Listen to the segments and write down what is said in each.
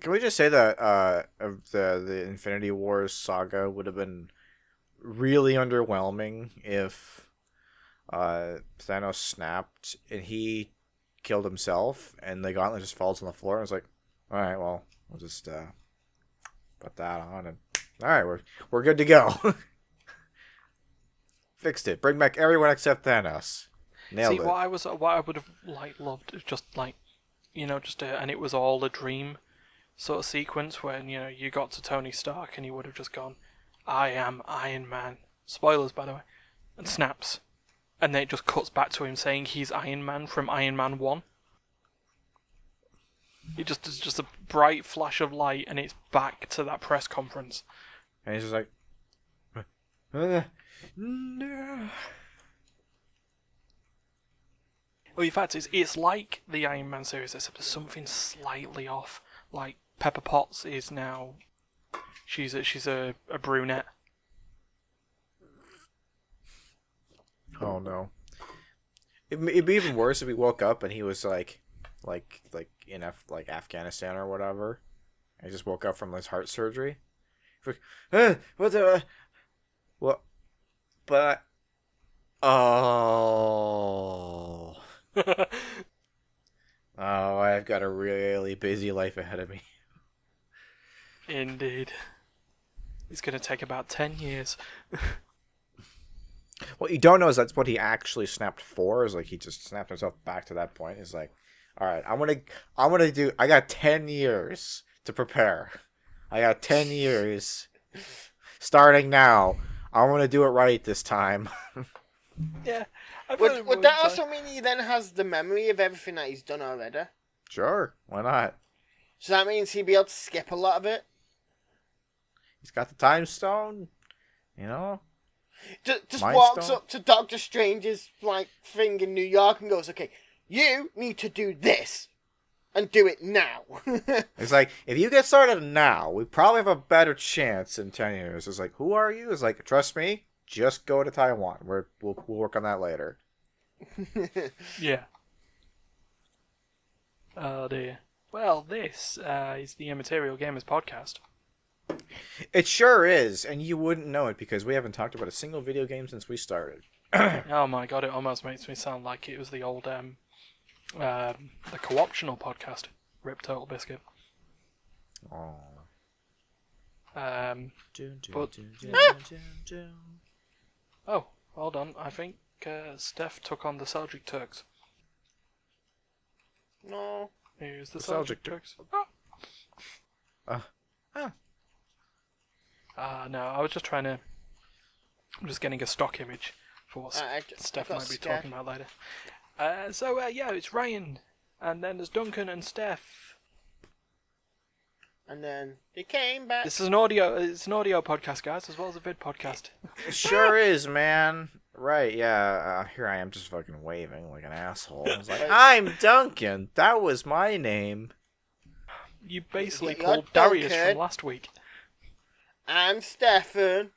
Can we just say that of the Infinity Wars saga would have been really underwhelming if Thanos snapped and he killed himself and the gauntlet just falls on the floor and it's like, all right, well, we'll just put that on and all right, we're good to go. Fixed it. Bring back everyone except Thanos. Nailed See, it. what I would have loved is just and it was all a dream sort of sequence when you got to Tony Stark and he would have just gone, "I am Iron Man." Spoilers, by the way, and snaps, and then it just cuts back to him saying he's Iron Man from Iron Man 1. It's just a bright flash of light, and it's back to that press conference. And he's just like, no. Well, in fact, it's like the Iron Man series, except there's something slightly off. Like Pepper Potts is now, she's a brunette. Oh no! It'd be even worse if he woke up and he was like in Afghanistan or whatever. And he just woke up from his heart surgery. He's like, what the? What? But oh. Oh, I've got a really busy life ahead of me. Indeed. It's going to take about 10 years. What you don't know is that's what he actually snapped for. Is like he just snapped himself back to that point. He's like, all right, I got 10 years to prepare. I got 10 years starting now. I want to do it right this time. Yeah. Would that also mean he then has the memory of everything that he's done already? Sure, why not? So that means he'd be able to skip a lot of it? He's got the time stone, Just Mind walks Stone? up to Doctor Strange's thing in New York and goes, okay, you need to do this. And do it now. It's like, if you get started now, we probably have a better chance in 10 years. It's like, who are you? It's like, trust me, just go to Taiwan. We'll work on that later. Yeah. Oh dear. Well, this is the Immaterial Gamers podcast. It sure is, and you wouldn't know it because we haven't talked about a single video game since we started. Oh my god, it almost makes me sound like it was the old the co-optional podcast. Rip Total Biscuit. Oh. But oh, hold on. I think Steph took on the Seljuk Turks. No. Here's the The Seljuk Seljuk Turks. No, I was just trying to. I'm just getting a stock image for what Steph might be talking about later. Yeah, it's Ryan, and then there's Duncan and Steph. And then they came back. It's an audio podcast, guys, as well as a vid podcast. It sure is, man. Right, yeah. Here I am just fucking waving like an asshole. I was like, I'm Duncan. That was my name. You basically You're pulled Darius Duncan. from last week. I'm Stefan.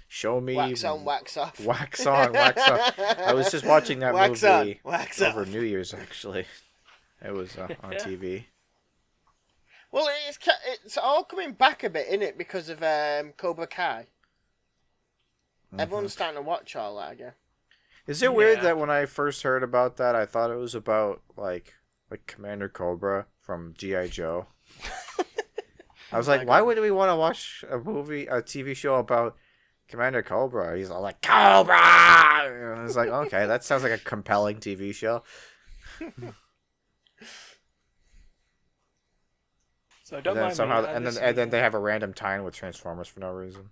Show me. Wax on, wax off. Wax on, wax off. I was just watching that wax movie on, wax over off. New Year's, actually. It was on TV. Well, it's all coming back a bit, isn't it? Because of Cobra Kai. Everyone's starting to watch all that again. Is it weird that when I first heard about that, I thought it was about like Commander Cobra from G.I. Joe? I was like, why would we want to watch a TV show about Commander Cobra? He's all like, Cobra! And I was like, okay, that sounds like a compelling TV show. So don't mind somehow, me. and then they have a random tie-in with Transformers for no reason.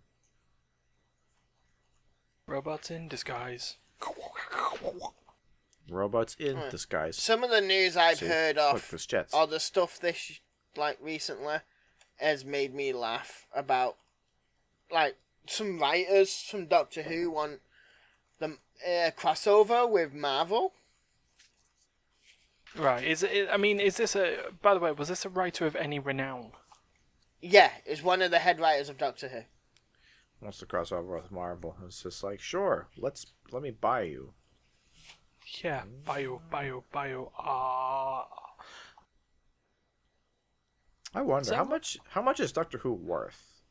Robots in disguise. Robots in disguise. Some of the news I've heard Look, of, there's jets. or the stuff recently, has made me laugh about, some writers from Doctor Who want the crossover with Marvel. Right. Is this a? By the way, was this a writer of any renown? Yeah, it's one of the head writers of Doctor Who. Wants to cross over with Marvel. It's just like, sure, let me buy you. Yeah, bio. I wonder So, how much is Doctor Who worth?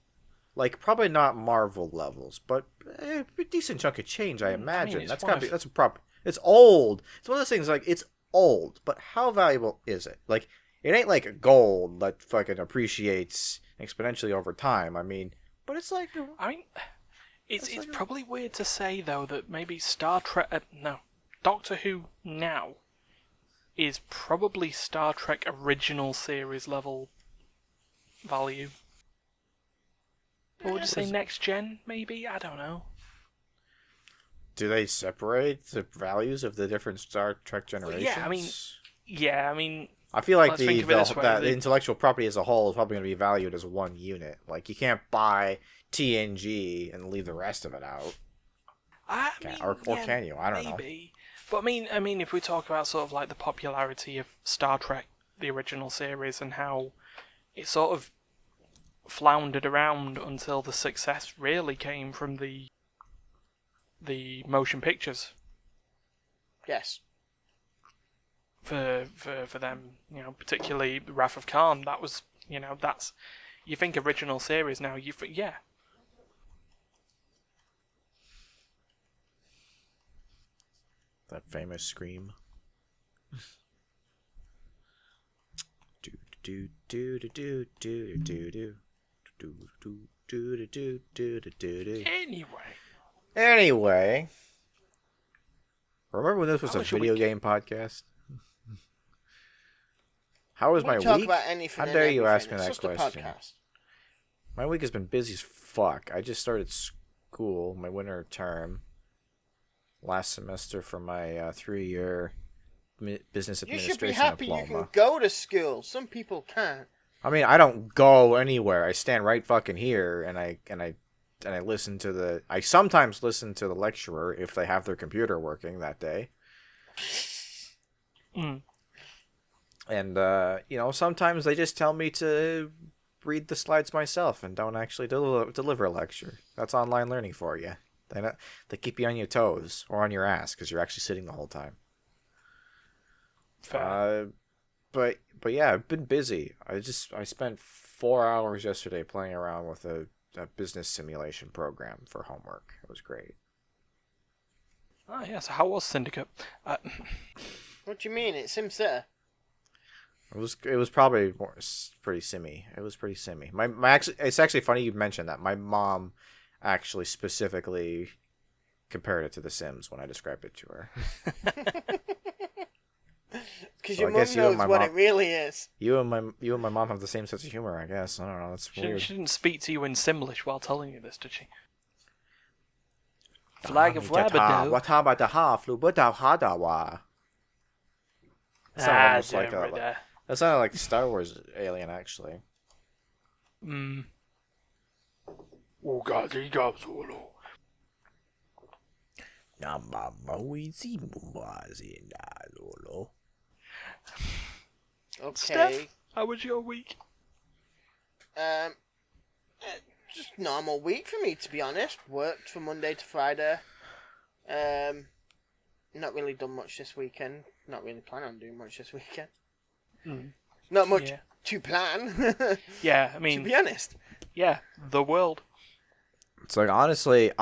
Like probably not Marvel levels, but a decent chunk of change, I I mean, imagine. it's That's one gotta be of that's a prop. It's old. It's one of those things like it's old, but how valuable is it? Like it ain't like gold that fucking appreciates exponentially over time. I mean, but it's like I mean, it's it's like probably weird to say though that maybe Star Trek, no, Doctor Who now is probably Star Trek original series level value. Or would you say next gen? Maybe, I don't know. do they separate the values of the different Star Trek Well, generations? yeah. I mean, I feel like let's think of it this way. the intellectual property as a whole is probably going to be valued as one unit. Like you can't buy TNG and leave the rest of it out, or yeah, can you? I don't know. maybe. But I mean, if we talk about sort of like the popularity of Star Trek, the original series, and how it sort of floundered around until the success really came from the motion pictures Yes. for them, particularly Wrath of Khan. That was, that's you think original series now. Yeah, That famous scream. do do do do do do do do do do do do do do do. Anyway, remember when this was a video game podcast? How was We my talk week? about anything. How and dare you ask everything. me It's that just question? a podcast. My week has been busy as fuck. I just started school, my winter term, last semester for my 3-year business You should administration be happy diploma. you can go to school. Some people can't. I mean, I don't go anywhere. I stand right fucking here, and I listen to the. I sometimes listen to the lecturer if they have their computer working that day. Mm. And sometimes they just tell me to read the slides myself and don't actually deliver a lecture. That's online learning for you. They keep you on your toes or on your ass because you're actually sitting the whole time. Fair. But yeah, I've been busy. I spent 4 hours yesterday playing around with a business simulation program for homework. It was great. Oh yeah. So how was Syndicate? What do you mean? It's SimCity. It was probably pretty simmy. It was pretty simmy. It's actually funny you mentioned that. My mom actually specifically compared it to The Sims when I described it to her. Because your mum knows what it really is. You and my mom have the same sense of humor, I guess. I don't know. That's weird. She didn't speak to you in Simlish while telling you this, did she? Flag of Wabado. What about the half? That sounded like Star Wars alien, actually. Okay. Steph, how was your week? Just normal week for me, to be honest. Worked from Monday to Friday. Not really done much this weekend. Not really planning on doing much this weekend. Not much to plan. Yeah, I mean, to be honest. Yeah, the world. It's like honestly,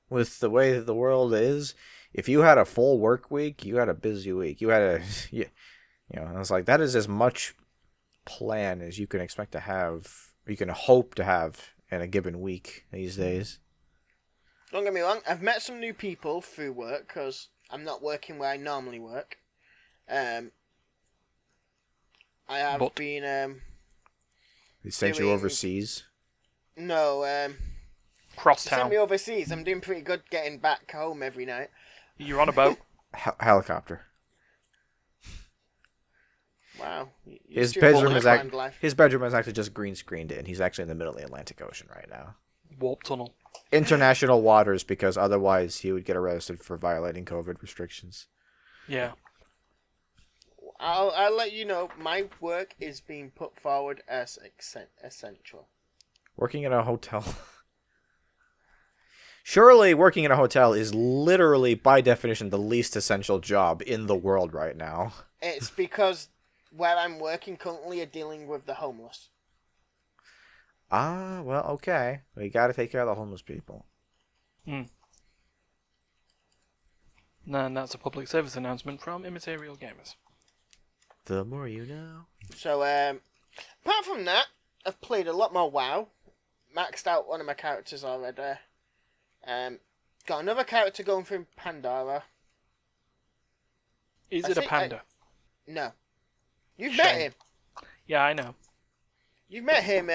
with the way that the world is, if you had a full work week, you had a busy week. You had it's like that is as much plan as you can expect to have, you can hope to have in a given week these days. Don't get me wrong, I've met some new people through work because I'm not working where I normally work. I have been. They sent you overseas? No, Crosstown. sent me overseas. I'm doing pretty good getting back home every night. You're on a boat? Helicopter. Wow. His bedroom is actually just green screened it, and he's actually in the middle of the Atlantic Ocean right now. Warp tunnel. International waters, because otherwise he would get arrested for violating COVID restrictions. Yeah. I'll let you know. My work is being put forward as essential. Working in a hotel. Surely working in a hotel is literally, by definition, the least essential job in the world right now. It's because where I'm working currently are dealing with the homeless. Ah, well, okay. We got to take care of the homeless people. And that's a public service announcement from Immaterial Gamers. The more you know. So, apart from that, I've played a lot more WoW. Maxed out one of my characters already. Got another character going through Pandora. Is it a panda? No. You've Shame. met him. Yeah, I know. You've met him.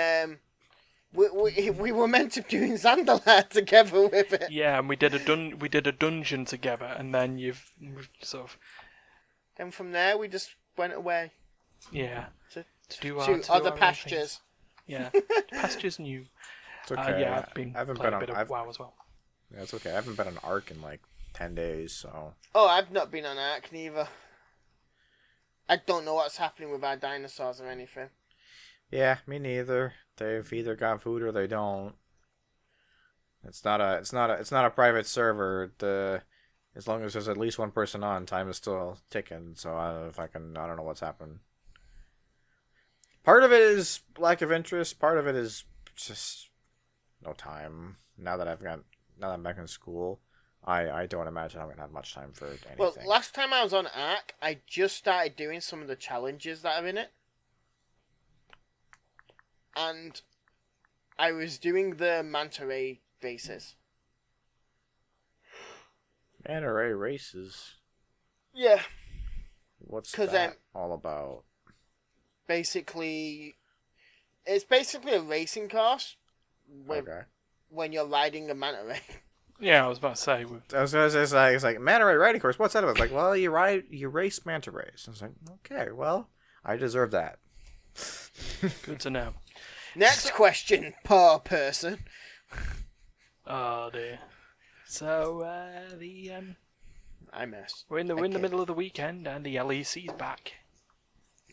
We were meant to be doing Zandalar together with it. Yeah, and we did a dungeon together, and then you've sort of Then from there, we just went away to do to our other own pastures. things. Yeah, pastures new. It's okay. Yeah, I've been playing a bit of WoW as well. Yeah, it's okay. I haven't been on Ark in like 10 days, so. Oh, I've not been on Ark neither. I don't know what's happening with our dinosaurs or anything. Yeah, me neither. They've either got food or they don't. It's not a private server. As long as there's at least one person on, time is still ticking. So I don't know what's happened. Part of it is lack of interest. Part of it is just no time. Now that I'm back in school, I don't imagine I'm gonna have much time for anything. Well, last time I was on Ark, I just started doing some of the challenges that are in it. And I was doing the manta ray races. Manta ray races. Yeah. What's 'Cause, that all about? Basically, it's basically a racing course with Okay. when you're riding a manta ray. Yeah, I was about to say. I was gonna say it's like manta ray riding course. What's that about? It's like, well, you race manta rays. I was like, okay, well, I deserve that. Good to know. Next question, poor person. Oh dear. So I mess. we're in the Okay. middle of the weekend, and the LEC's back.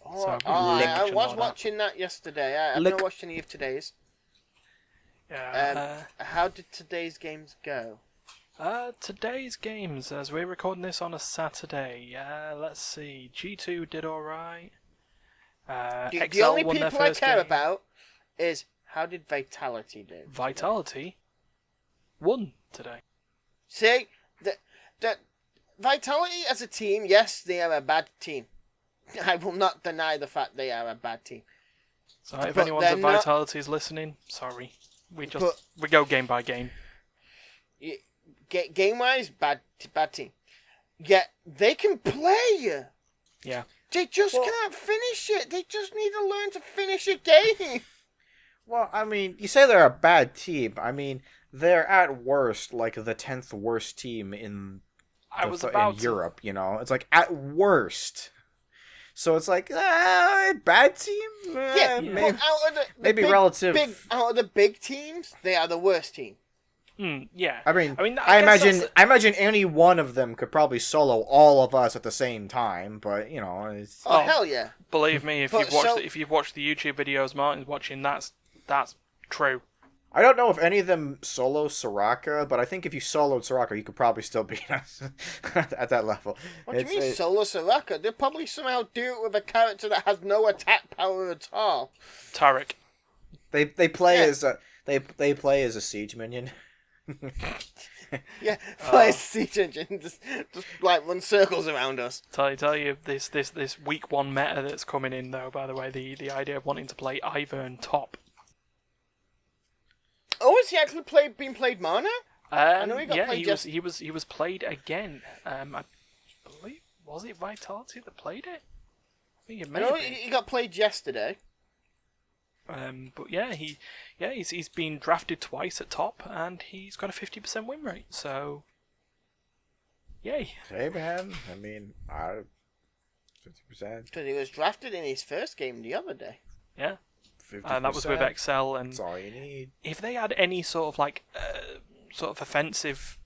Oh, So I've been I watching was all that. watching that yesterday. I've Look. not watched any of today's. Yeah. How did today's games go? Today's games, as we're recording this on a Saturday. Let's see. G2 did all right. The XL only won their people I first care game. about is how did Vitality do? Vitality won today. See, the Vitality as a team, yes, they are a bad team. I will not deny the fact they are a bad team. So if But anyone's they're at not- Vitality is listening, sorry. We But- go game by game. Game wise, bad team. Yet they can play. Yeah. They just can't finish it. They just need to learn to finish a game. Well, I mean, you say they're a bad team. I mean, they're at worst like the 10th worst team in Europe. You know, it's like at worst. So it's like bad team. Yeah, Maybe, but out of the maybe big, relative. out of the big teams, they are the worst team. Yeah. I mean, I guess I imagine any one of them could probably solo all of us at the same time. But you know, it's... Oh, hell yeah! Believe me, if But you've watched the YouTube videos Martin's watching, that's true. I don't know if any of them solo Soraka, but I think if you soloed Soraka, you could probably still beat us at that level. What do you mean solo Soraka? They'll probably somehow do it with a character that has no attack power at all. Tarek. They play as they play as a siege minion. Yeah, play siege engine, just like run circles around us. Tell you this week one meta that's coming in though. By the way, the idea of wanting to play Ivern top. Oh, is he actually being played more now? I know he got played he was played again. I believe was it Vitality that played it? I think it may I know have been. he got played yesterday. But yeah, he's been drafted twice at top, and he's got a 50% win rate. So, yay! Hey man, I mean, 50%. Because he was drafted in his first game the other day. Yeah, 50%. and that was with XL. And that's all you need. if they had any sort of like sort of offensive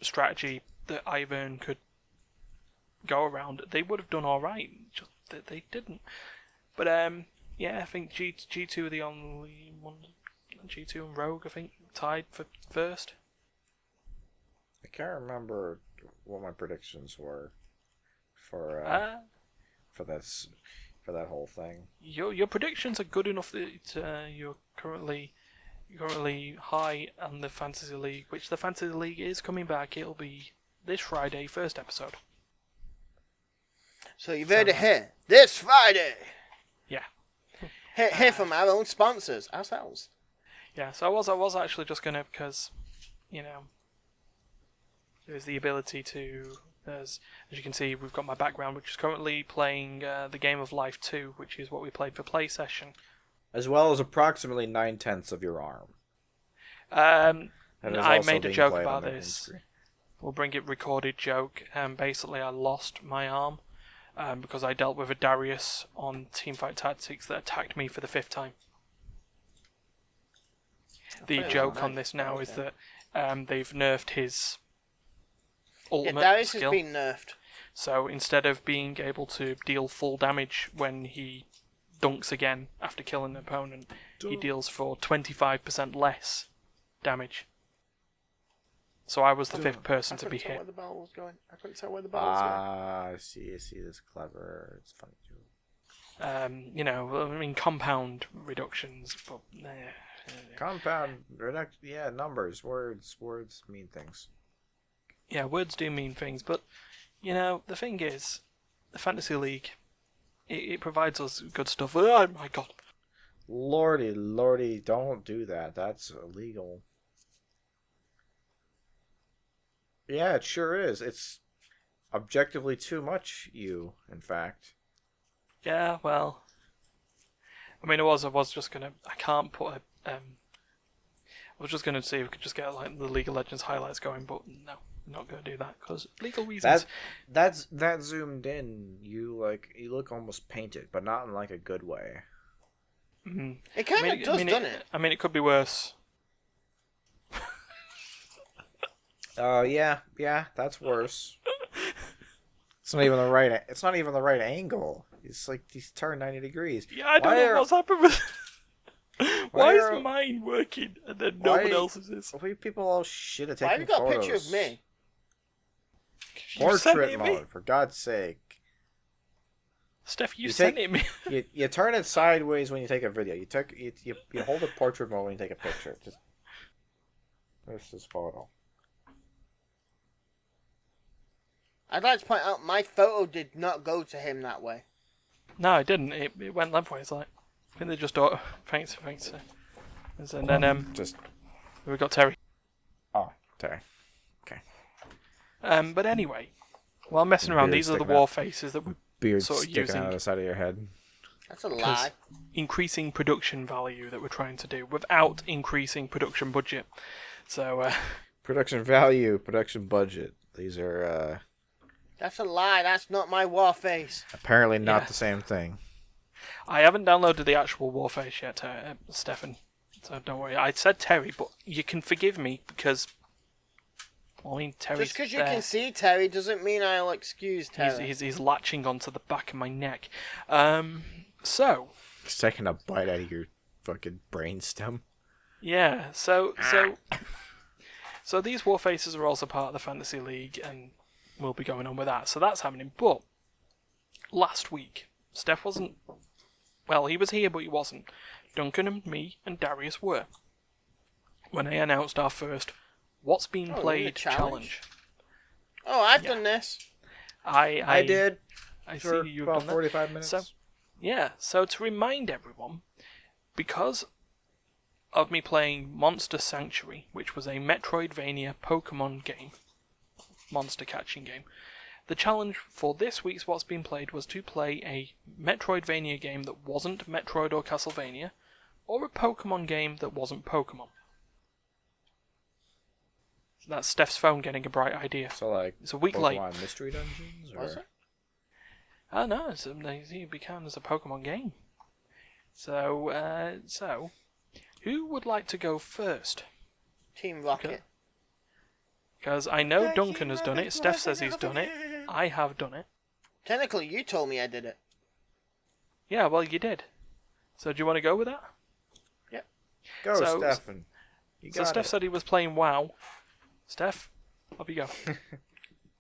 strategy that Ivern could go around, they would have done all right. Just that they didn't. But yeah, I think G2 are the only one. G2 and Rogue, I think, tied for first. I can't remember what my predictions were for for that whole thing. Your predictions are good enough that you're currently high on the Fantasy League, which the Fantasy League is coming back. It'll be this Friday, first episode. So you've heard it here. This Friday! Yeah. Hear from our own sponsors, ourselves. Yeah, so I was actually just gonna, because, you know, there's the ability to, as you can see, we've got my background, which is currently playing the Game of Life 2, which is what we played for Play Session. As well as approximately 9/10 of your arm. I made a joke about this. We'll bring it recorded joke. Basically, I lost my arm because I dealt with a Darius on Teamfight Tactics that attacked me for the 5th time. The joke on this now is that they've nerfed his ultimate Darius skill. has been nerfed. So instead of being able to deal full damage when he dunks again after killing an opponent, he deals for 25% less damage. So I was the 5th person to be hit. Where the ball was going. I couldn't tell where the ball was going. I see. That's clever. It's funny too. You know, I mean, compound reductions, but Compound reduction. Yeah, numbers, words mean things. yeah, words do mean things, but you know, the thing is, the Fantasy League, it provides us good stuff. Oh my god. Lordy, don't do that. That's illegal. Yeah, it sure is. It's objectively too much, in fact. Yeah, well, I mean, I was just gonna, I can't put a, I was just gonna see if we could just get like the League of Legends highlights going, but no, I'm not gonna do that because legal reasons. That zoomed in. You look almost painted, but not in like a good way. Mm-hmm. It kind of does, doesn't it? I mean, it could be worse. Yeah, that's worse. It's not even the right. It's not even the right angle. It's like he's turned 90 degrees. Yeah, I don't know what's happened with. Why is mine working and then no one else's is? Why people all shit at taking Why have you got photos? a picture of me? Portrait mode, for God's sake. Steph, you sent it me. you turn it sideways when you take a video. You hold it portrait mode when you take a picture. Just there's this photo. I'd like to point out my photo did not go to him that way. No, it didn't. It went lengthways. Like, I think they just thanks. And then just we got Terry. Oh, Terry. Okay. But anyway, while messing around, these are the war faces that we're beard sort of sticking using. out of the side of your head. That's a lie. Increasing production value that we're trying to do without increasing production budget. So production value, production budget. These are That's a lie. That's not my war face. apparently not the same thing. I haven't downloaded the actual war face yet, Stefan. So don't worry. I said Terry, but you can forgive me because I mean Terry's Just because you can see Terry doesn't mean I'll excuse Terry. He's latching onto the back of my neck. So He's taking a bite out of your fucking brainstem. yeah. So these war faces are also part of the Fantasy League, and we'll be going on with that. So that's happening. But last week, Steph wasn't. Well, he was here, but he wasn't. Duncan and me and Darius were. When I announced our first What's Been Played challenge. Oh, I've done this. I did. I for see you've about done that. 45 minutes. So to remind everyone, because of me playing Monster Sanctuary, which was a Metroidvania Pokemon game, monster catching game, the challenge for this week's What's Been Played was to play a Metroidvania game that wasn't Metroid or Castlevania, or a Pokemon game that wasn't Pokemon. That's Steph's phone getting a bright idea. So like It's a week Pokemon late. Mystery Dungeons? Or? Was it? Oh no, it becomes as a Pokemon game. So, who would like to go first? Team Rocket. Because I know Duncan has done it. Steph says he's done it. I have done it. Technically, you told me I did it. Yeah, well, you did. So do you want to go with that? Yep. Go, Stefan. So Steph said he was playing WoW. Steph, off you go.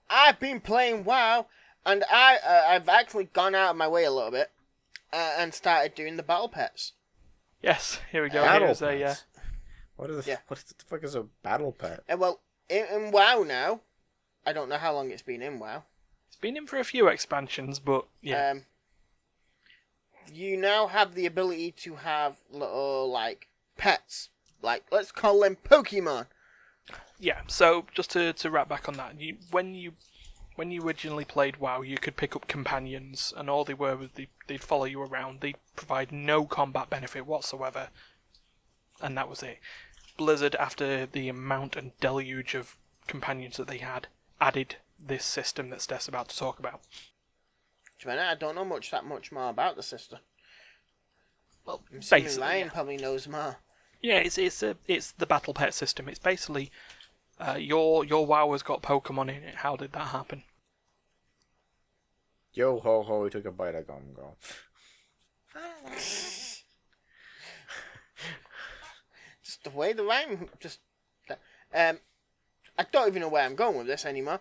I've been playing WoW, and I've actually gone out of my way a little bit. and started doing the battle pets. Yes, here we go. Battle Here's pets. What Yeah. what the fuck is a battle pet? And well, in WoW now, I don't know how long it's been in WoW. It's been in for a few expansions, but yeah. You now have the ability to have little like pets, like let's call them Pokemon. Yeah, so just to wrap back on that, when you originally played WoW, you could pick up companions, and all they were was they'd follow you around. They'd provide no combat benefit whatsoever, and that was it. Blizzard, after the amount and deluge of companions that they had, added this system that Steph's about to talk about. I don't know that much more about the system. Well, I'm assuming basically, Ryan probably knows more. yeah, it's the battle pet system. It's basically your WoW has got Pokemon in it. How did that happen? Yo ho ho, he took a bite of gum gum. Just the way the rhyme just. I don't even know where I'm going with this anymore.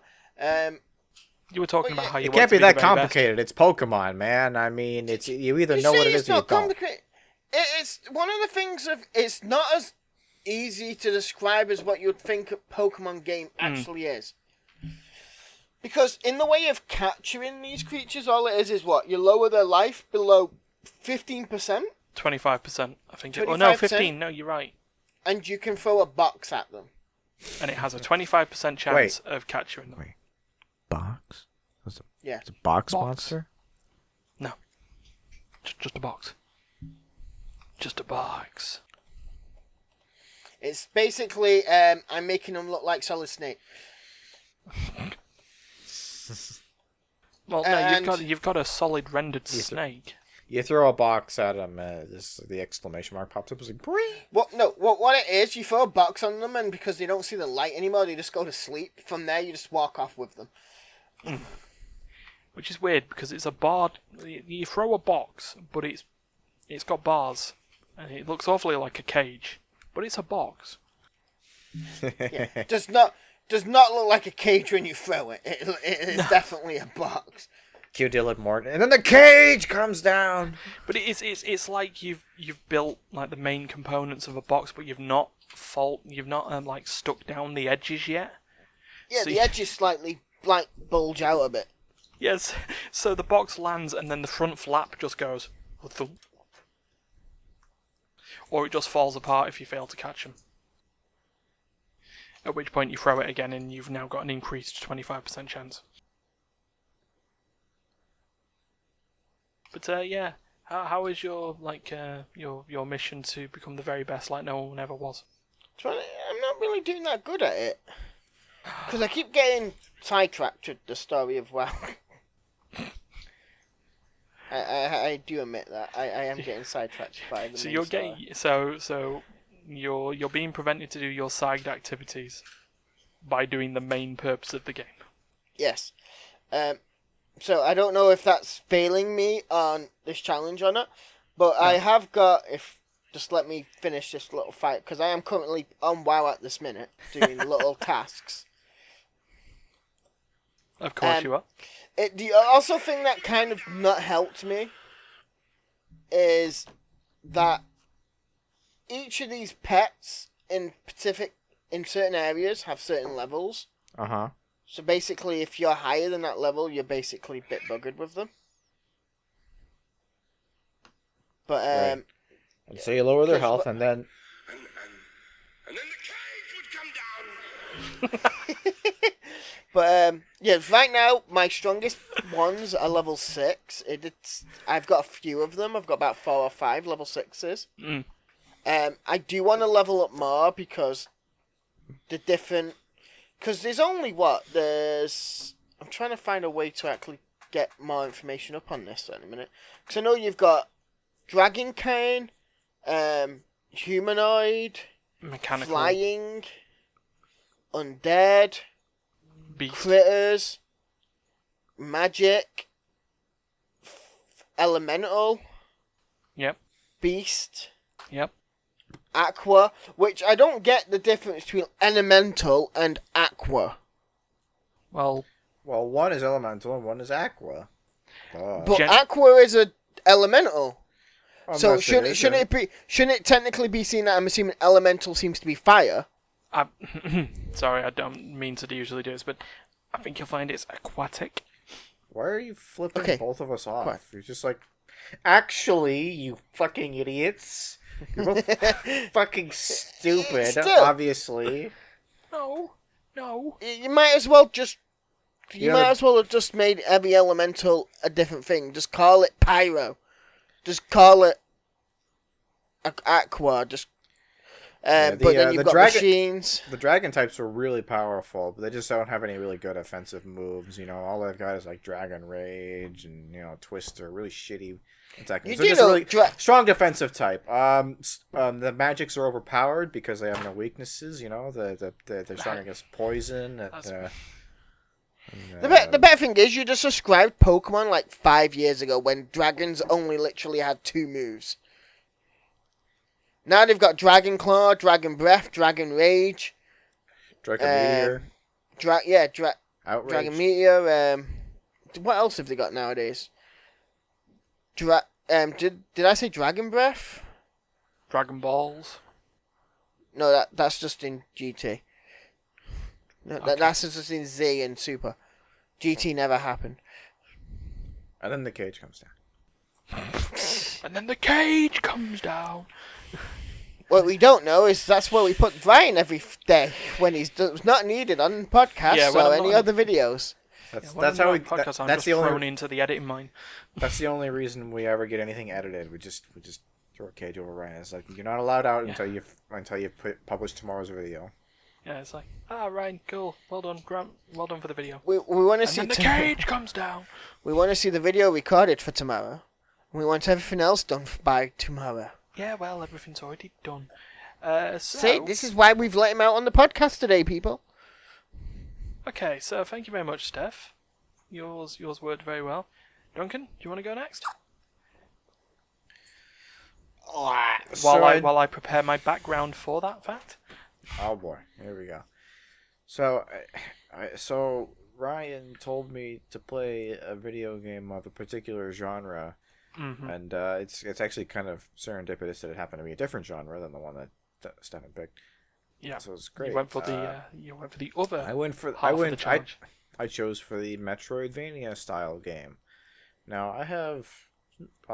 You were talking Well, about how you It want can't to be the that very best. complicated. It's Pokemon, man. I mean, it's you either You know say what it it's is or you not don't. complicated. It's one of the things of it's not as easy to describe as what you'd think a Pokemon game actually is. Because in the way of capturing these creatures, all it is what? You lower their life below 15%, 25%, I think. Oh no, 25%? 15. No, you're right. and you can throw a box at them. And it has a 25% chance of capturing them. Wait. Box? Yeah. It's a box Box. monster? No, just a box. Just a box. It's basically I'm making them look like Solid Snake. Well, no, And- you've got a solid rendered snake. You throw a box at him, the exclamation mark pops up. It's like, "Bree!" What it is, you throw a box on them, and because they don't see the light anymore, they just go to sleep. From there, you just walk off with them. Which is weird because it's a bar. You throw a box, but it's got bars, and it looks awfully like a cage. But it's a box. Yeah. Does not look like a cage when you throw it. It is definitely a box. Cue Dylan Morton, and then the cage comes down. But it's like you've built like the main components of a box, but you've not like stuck down the edges yet. Yeah, So the you- edges slightly like bulge out a bit. Yes, so the box lands and then the front flap just goes thump. Or it just falls apart if you fail to catch them. At which point you throw it again and you've now got an increased 25% chance. But yeah, how is your your mission to become the very best like no one ever was? I'm not really doing that good at it. Because I keep getting sidetracked with the story of WoW. I do admit that. I am getting sidetracked by the So main you're story. getting so you're being prevented to do your side activities by doing the main purpose of the game. Yes. So I don't know if that's failing me on this challenge or not, but I have got, just let me finish this little fight, because I am currently on WoW at this minute, doing little tasks. Of course you are. The also thing that kind of not helped me is that each of these pets in certain areas have certain levels. Uh-huh. So basically, if you're higher than that level, you're basically bit buggered with them. But Right. And so you lower their Because health, what- and then And then the cage would come down. But yeah, right now my strongest ones are level 6. I've got a few of them. I've got about 4 or 5 level 6s. Mm. I do want to level up more because there's only I'm trying to find a way to actually get more information up on this in a minute. Because I know you've got Dragonkind, Humanoid, Mechanical Flying, Undead, beast. Critters, Magic, Elemental, Yep. Beast, Yep. Aqua, which I don't get the difference between Elemental and Aqua. Well, one is elemental and one is aqua. But Gen- Aqua is a elemental. So Unless it shouldn't it technically be seen that I'm assuming elemental seems to be fire? Sorry, I don't mean to usually do this, but I think you'll find it's aquatic. Why are you flipping Okay. both of us off? Quiet. You're just like, actually, you fucking idiots. You're both fucking stupid, Still. obviously. No. You might as well just. You Yeah, might the- as well have just made every elemental a different thing. Just call it pyro. Just call it aqua. Just. But then you've got machines. The dragon types are really powerful, but they just don't have any really good offensive moves. You know, all they've got is like Dragon Rage and Twister, really shitty attacking. You So do just know really strong defensive type. The magics are overpowered because they have no weaknesses. They're strong against poison. The better thing is you just described Pokemon like 5 years ago when dragons only literally had 2 moves. Now they've got Dragon Claw, Dragon Breath, Dragon Rage. Dragon Meteor, Outrage. Dragon Meteor. What else have they got nowadays? Did I say Dragon Breath? Dragon Balls. No, that's just in GT. No, Okay. that's just in Z and Super. GT never happened. And then the cage comes down. And then the cage comes down. What we don't know is that's where we put Ryan every day when he's not needed on podcasts Yeah, when or I'm any not- other videos. That's how we. Podcast, I'm That's just the thrown only. into the editing mine. That's the only reason we ever get anything edited. We just throw a cage over Ryan. It's like you're not allowed out until you publish tomorrow's video. Yeah, it's like, Ryan, cool, well done, Grant, well done for the video. We want to And see then the cage comes down. we want to see the video recorded for tomorrow. We want everything else done by tomorrow. Yeah, well, everything's already done. See, this is why we've let him out on the podcast today, people. Okay, so thank you very much, Steph. Yours worked very well. Duncan, do you want to go next? While I prepare my background for that fact. Oh boy, here we go. So, so Ryan told me to play a video game of a particular genre, and it's actually kind of serendipitous that it happened to be a different genre than the one that Stefan picked. Yeah, So it's great. You went for the other. I chose for the Metroidvania style game. Now I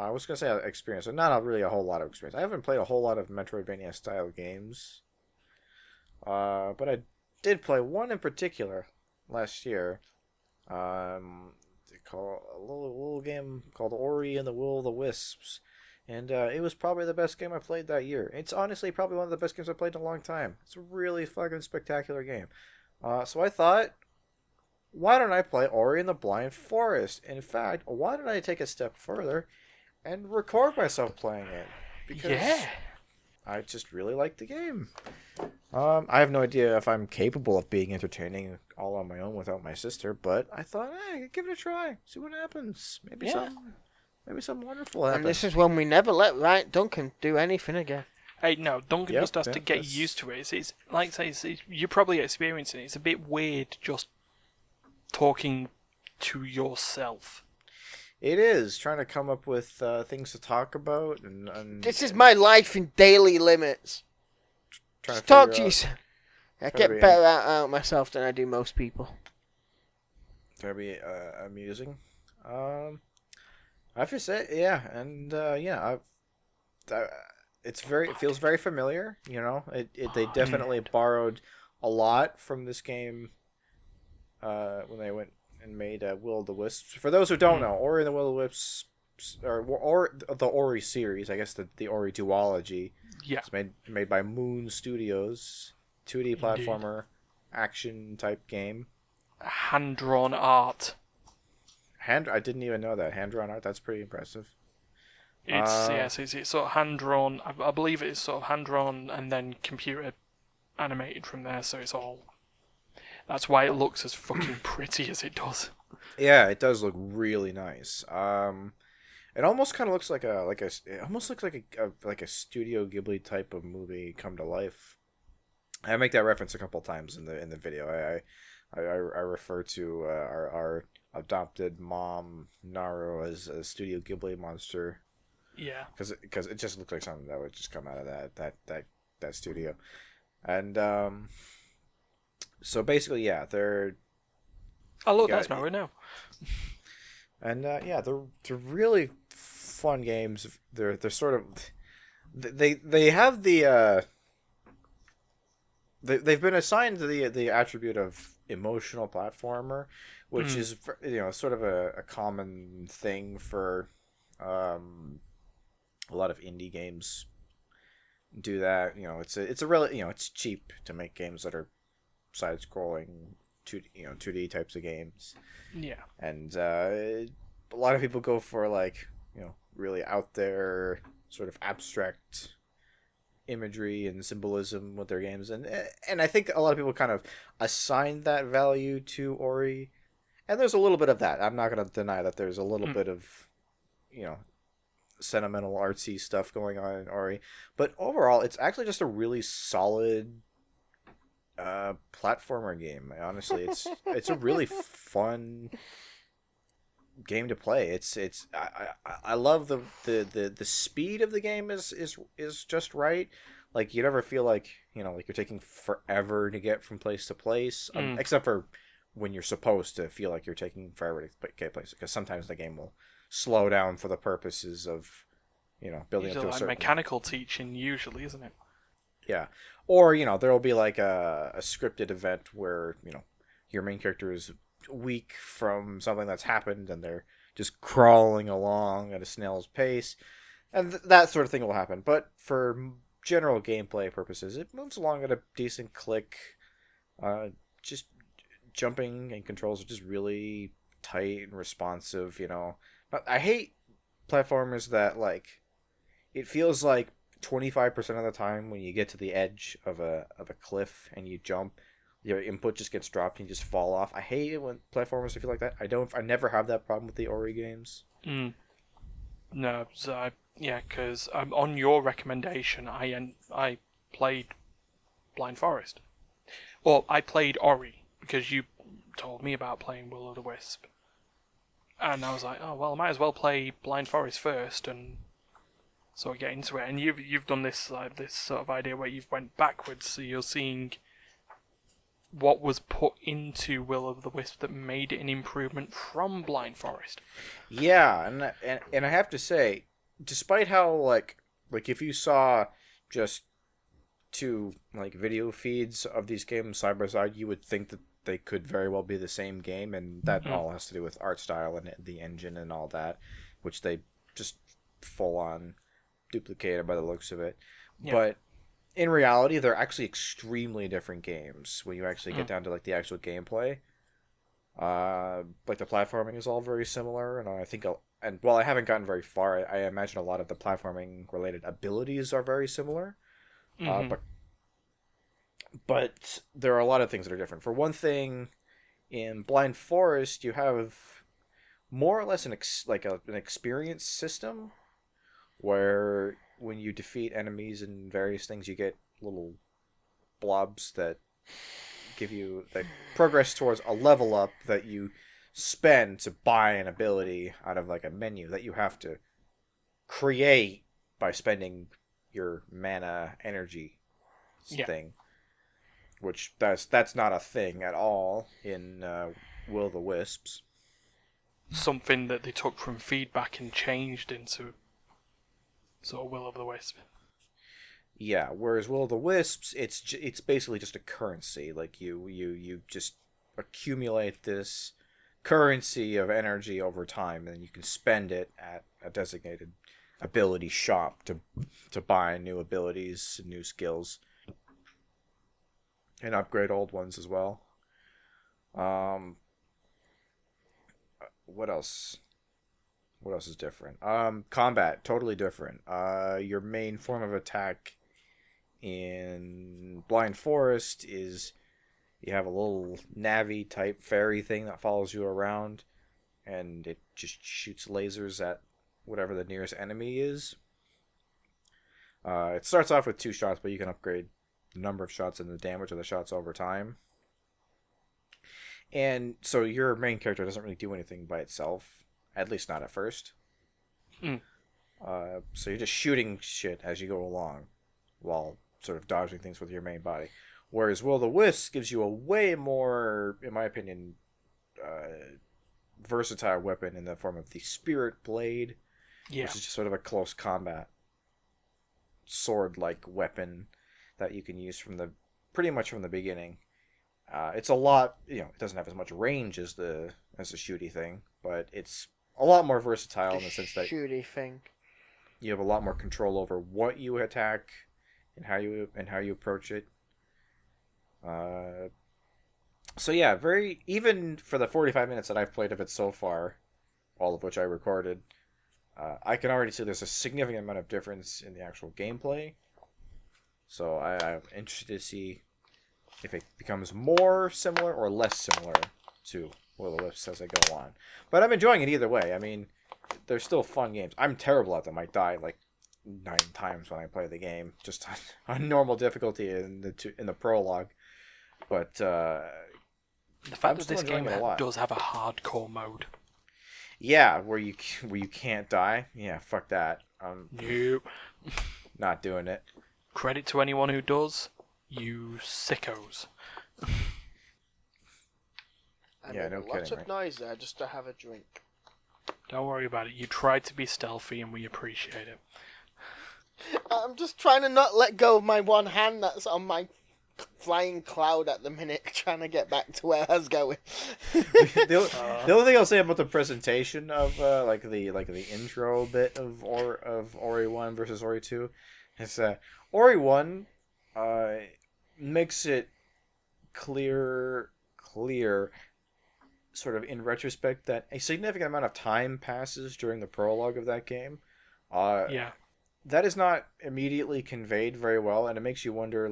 was gonna say experience, but not really a whole lot of experience. I haven't played a whole lot of Metroidvania style games. But I did play one in particular last year. They call a little game called Ori and the Will of the Wisps, and it was probably the best game I played that year. It's honestly probably one of the best games I played in a long time. It's a really fucking spectacular game. So I thought, why don't I play Ori and the Blind Forest? In fact, why don't I take a step further and record myself playing it? Because I just really like the game. I have no idea if I'm capable of being entertaining all on my own without my sister, but I thought, give it a try, see what happens. Maybe something wonderful happens. And this is when we never let Duncan do anything again. Hey, no, Duncan just has to get that's- used to it. It's like I say, you're probably experiencing it. It's a bit weird just talking to yourself. It is trying to come up with things to talk about, and This is my life in daily limits. trying Just to talk figure to out- yourself. I to get be- better out myself than I do most people. trying to be amusing. I have to say, it feels very familiar. They definitely borrowed a lot from this game when they went and made Will of the Wisps. For those who don't know, Ori and the Will of the Wisps, or the Ori series, I guess the Ori duology, Yeah. it's made by Moon Studios, 2D platformer action type game. Hand-drawn art. I didn't even know that hand-drawn art. That's pretty impressive. It's sort of hand-drawn. I believe it's sort of hand-drawn and then computer animated from there, so it's all... That's why it looks as fucking pretty as it does. Yeah, it does look really nice. It almost kind of looks like a Studio Ghibli type of movie come to life. I make that reference a couple times in the video. I refer to our adopted mom Naru as a Studio Ghibli monster Yeah. because it just looks like something that would just come out of that studio. And so basically, yeah, they're Oh, look, got, that's Mario now. and yeah, they're really fun games. They're sort of they have the they've been assigned the attribute of emotional platformer, which is sort of a common thing for a lot of indie games do that. It's a really it's cheap to make games that are side scrolling 2D types of games. Yeah. And a lot of people go for like really out there sort of abstract imagery and symbolism with their games, and I think a lot of people kind of assign that value to Ori, and there's a little bit of that. I'm not going to deny that there's a little bit of sentimental artsy stuff going on in Ori, but overall it's actually just a really solid platformer game. Honestly, it's a really fun game to play. I love the speed of the game is just right. Like you never feel like like you're taking forever to get from place to place, except for when you're supposed to feel like you're taking forever to get places, because sometimes the game will slow down for the purposes of building Usually up to a like certain mechanical teaching, usually, isn't it? yeah. Or there will be like a scripted event where your main character is weak from something that's happened and they're just crawling along at a snail's pace, and that sort of thing will happen. But for general gameplay purposes, it moves along at a decent click. Just jumping and controls are just really tight and responsive. But I hate platformers that like it feels like 25% of the time when you get to the edge of a cliff and you jump, your input just gets dropped and you just fall off. I hate it when platformers feel like that. I never have that problem with the Ori games. No, so because on your recommendation, I played Blind Forest. Well, I played Ori because you told me about playing Will o' the Wisp, and I was like, oh well, I might as well play Blind Forest first and sort of get into it. And you've done this this sort of idea where you've went backwards, so you're seeing what was put into Will o' the Wisp that made it an improvement from Blind Forest. Yeah, and I have to say, despite how like if you saw just two like video feeds of these games side by side, you would think that they could very well be the same game, and that all has to do with art style and the engine and all that, which they just full on duplicated by the looks of it. Yeah. But in reality, they're actually extremely different games when you actually get down to like the actual gameplay. Like the platforming is all very similar, and I think and while I haven't gotten very far, I imagine a lot of the platforming related abilities are very similar. But there are a lot of things that are different. For one thing, in Blind Forest, you have more or less an experience system where when you defeat enemies and various things, you get little blobs that give you that progress towards a level up that you spend to buy an ability out of like a menu that you have to create by spending your mana energy thing, which that's not a thing at all in Will o' the Wisps. Something that they took from feedback and changed into sort of Will o' the Wisp. Yeah, whereas Will o' the Wisps, it's basically just a currency. Like you just accumulate this currency of energy over time, and you can spend it at a designated ability shop to buy new abilities, new skills, and upgrade old ones as well. What else? What else is different? Combat, totally different. Your main form of attack in Blind Forest is you have a little Navi type fairy thing that follows you around, and it just shoots lasers at whatever the nearest enemy is. It starts off with 2 shots, but you can upgrade the number of shots and the damage of the shots over time. And so your main character doesn't really do anything by itself, at least not at first. So you're just shooting shit as you go along, while sort of dodging things with your main body. Whereas Will o' the Wisp gives you a way more, in my opinion, versatile weapon in the form of the Spirit Blade, Yeah. which is just sort of a close combat sword-like weapon that you can use pretty much from the beginning. It's a lot, it doesn't have as much range as the shooty thing, but it's a lot more versatile in the sense that shooty thing. you have a lot more control over what you attack and how you approach it. So yeah, even for the 45 minutes that I've played of it so far, all of which I recorded, I can already see there's a significant amount of difference in the actual gameplay. So I'm interested to see if it becomes more similar or less similar to Will o' the Wisp as I go on. But I'm enjoying it either way. I mean, they're still fun games. I'm terrible at them. I die like 9 times when I play the game, just on normal difficulty in the prologue. But The fact that this game does have a hardcore mode. Yeah, where you can't die. Yeah, fuck that. Nope. Not doing it. Credit to anyone who does. You sickos. I Yeah, made no a lot kidding, of right? noise there just to have a drink. Don't worry about it. You tried to be stealthy and we appreciate it. I'm just trying to not let go of my one hand that's on my flying cloud at the minute, trying to get back to where I was going. The only thing I'll say about the presentation of the intro bit of Ori 1 versus Ori 2 is that Ori 1 makes it clear sort of in retrospect that a significant amount of time passes during the prologue of that game. Yeah. That is not immediately conveyed very well, and it makes you wonder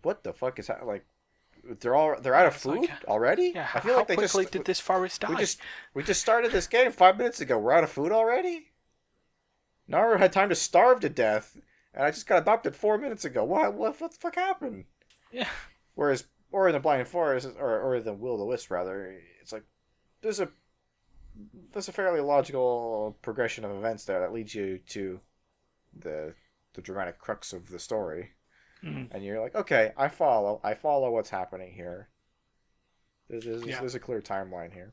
what the fuck is that? Like, they're out of food already? Yeah, I feel how like they quickly just did this forest die? we just started this game 5 minutes ago. We're out of food already? Naru had time to starve to death, and I just got adopted 4 minutes ago. What the fuck happened? Yeah. Whereas, or in the Blind Forest, or the Will o' the Wisp rather, it's like there's a fairly logical progression of events there that leads you to the dramatic crux of the story. And you're like, okay, I follow what's happening here. There's a clear timeline here.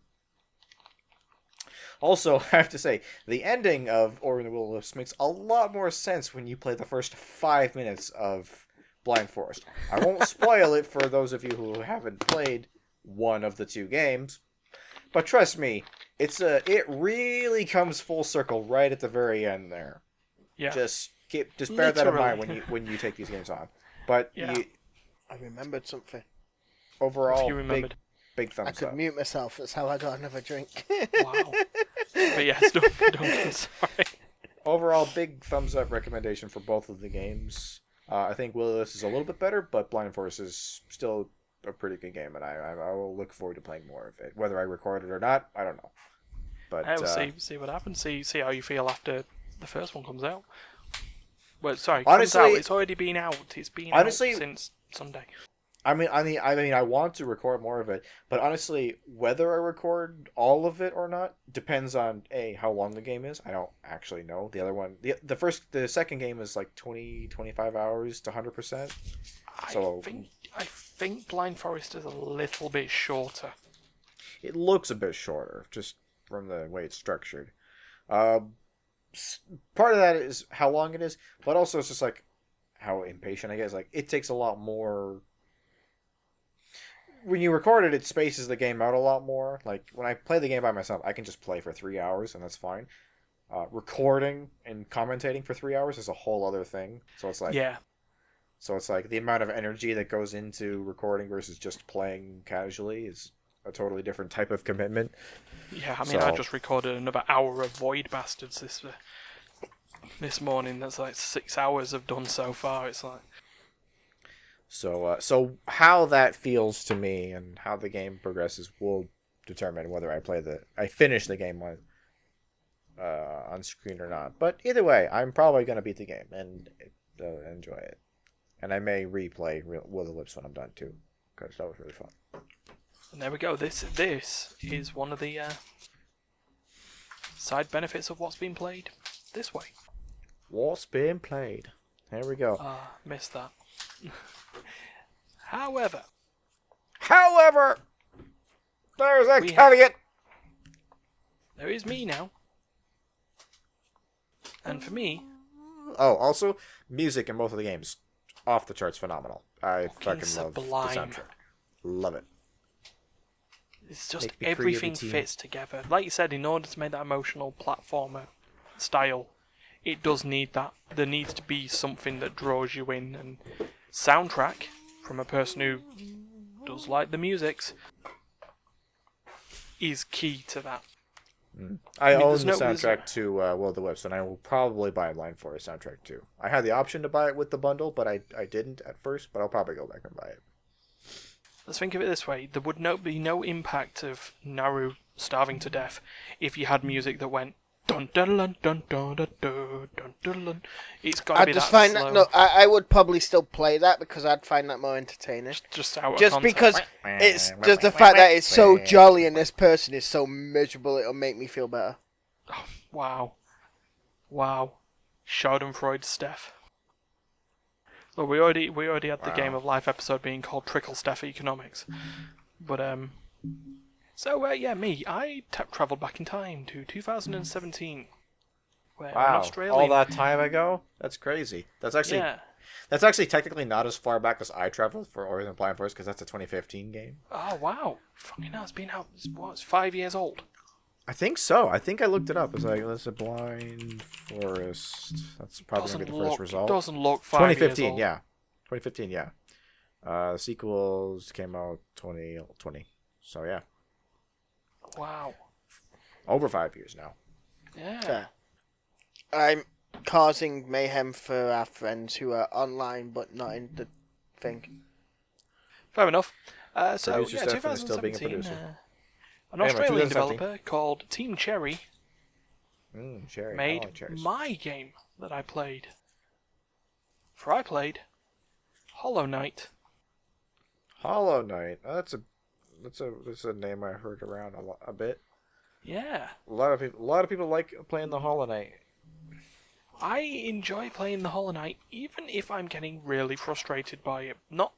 Also, I have to say, the ending of Ori and the Will o' the Wisp makes a lot more sense when you play the first 5 minutes of Blind Forest. I won't spoil it for those of you who haven't played one of the two games, but trust me, it really comes full circle right at the very end there. Yeah. Just bear that in mind Literally. when you take these games on. But Yeah. I remembered something. overall, You remembered. big I thumbs could up. mute myself. That's how I got another drink. Wow. But yes, don't sorry. Overall, big thumbs up recommendation for both of the games. I think Will o' the Wisp is a little bit better, but Blind Forest is still a pretty good game, and I will look forward to playing more of it. Whether I record it or not, I don't know. But We'll see what happens. See how you feel after the first one comes out. Well, sorry, honestly, comes out. It's already been out. It's been out since Sunday. I mean, I want to record more of it, but honestly, whether I record all of it or not depends on how long the game is. I don't actually know. The other one, the second game is like 25 hours to 100%. So I think Blind Forest is a little bit shorter. it looks a bit shorter, just from the way it's structured. Part of that is how long it is, but also it's just like how impatient I get. Like, it takes a lot more. When you record it, it spaces the game out a lot more. Like, when I play the game by myself, I can just play for 3 hours, and that's fine. Recording and commentating for 3 hours is a whole other thing. So it's like, the amount of energy that goes into recording versus just playing casually is a totally different type of commitment. Yeah, I mean, I just recorded another hour of Void Bastards this morning. That's like 6 hours I've done so far. It's like. So how that feels to me and how the game progresses will determine whether I finish the game on screen or not. But either way, I'm probably gonna beat the game and enjoy it. And I may replay Will o' the Wisp when I'm done too, because that was really fun. And there we go. This is one of the side benefits of what's been played. this way. What's being played? There we go. Missed that. However, There's a We caveat. there is me now. And for me, Oh, also, music in both of the games, off the charts, phenomenal. I fucking love the sublime. soundtrack. Love it. it's just Make me everything creativity. fits together. Like you said, in order to make that emotional platformer style, it does need that. There needs to be something that draws you in. And soundtrack, from a person who does like the musics, is key to that. I mean, own there's the no- there's- soundtrack to Will of the Wisps, and I will probably buy a Blind Forest soundtrack too. I had the option to buy it with the bundle, but I didn't at first, but I'll probably go back and buy it. Let's think of it this way: there would be no impact of Naru starving to death if you had music that went dun dun dun dun dun dun dun dun dun dun. It's got to I'd be just that find slow. that. No, I would probably still play that because I'd find that more entertaining. Just out of Just context. because it's just the fact that it's so jolly and this person is so miserable, it'll make me feel better. Wow. Schadenfreude Steph. Well, we already had the Game of Life episode being called Trickle Steph Economics. But me. I travelled back in time to 2017. Where an Wow, Australian, all that time ago? That's crazy. That's actually technically not as far back as I traveled for Horizon Blind Forest because that's a 2015 game. Oh wow! Fucking hell, it's been out. It's 5 years old. I think so. I think I looked it up. It's like, that's a Blind Forest. That's probably going to be the first result. Doesn't look 5 years 2015, old. yeah. 2015, yeah. Sequels came out 2020. So, yeah. Wow. Over 5 years now. Yeah. Fair. I'm causing mayhem for our friends who are online but not in the thing. Fair enough. So Producer yeah, Stefan is still being a 2017. producer. An Anyway, Australian 2017. developer called Team Cherry Cherry. I made like cherries. my game that I played. For I played Hollow Knight. Hollow Knight. That's a name I heard around a bit. Yeah. A lot of people like playing the Hollow Knight. I enjoy playing the Hollow Knight, even if I'm getting really frustrated by it. Not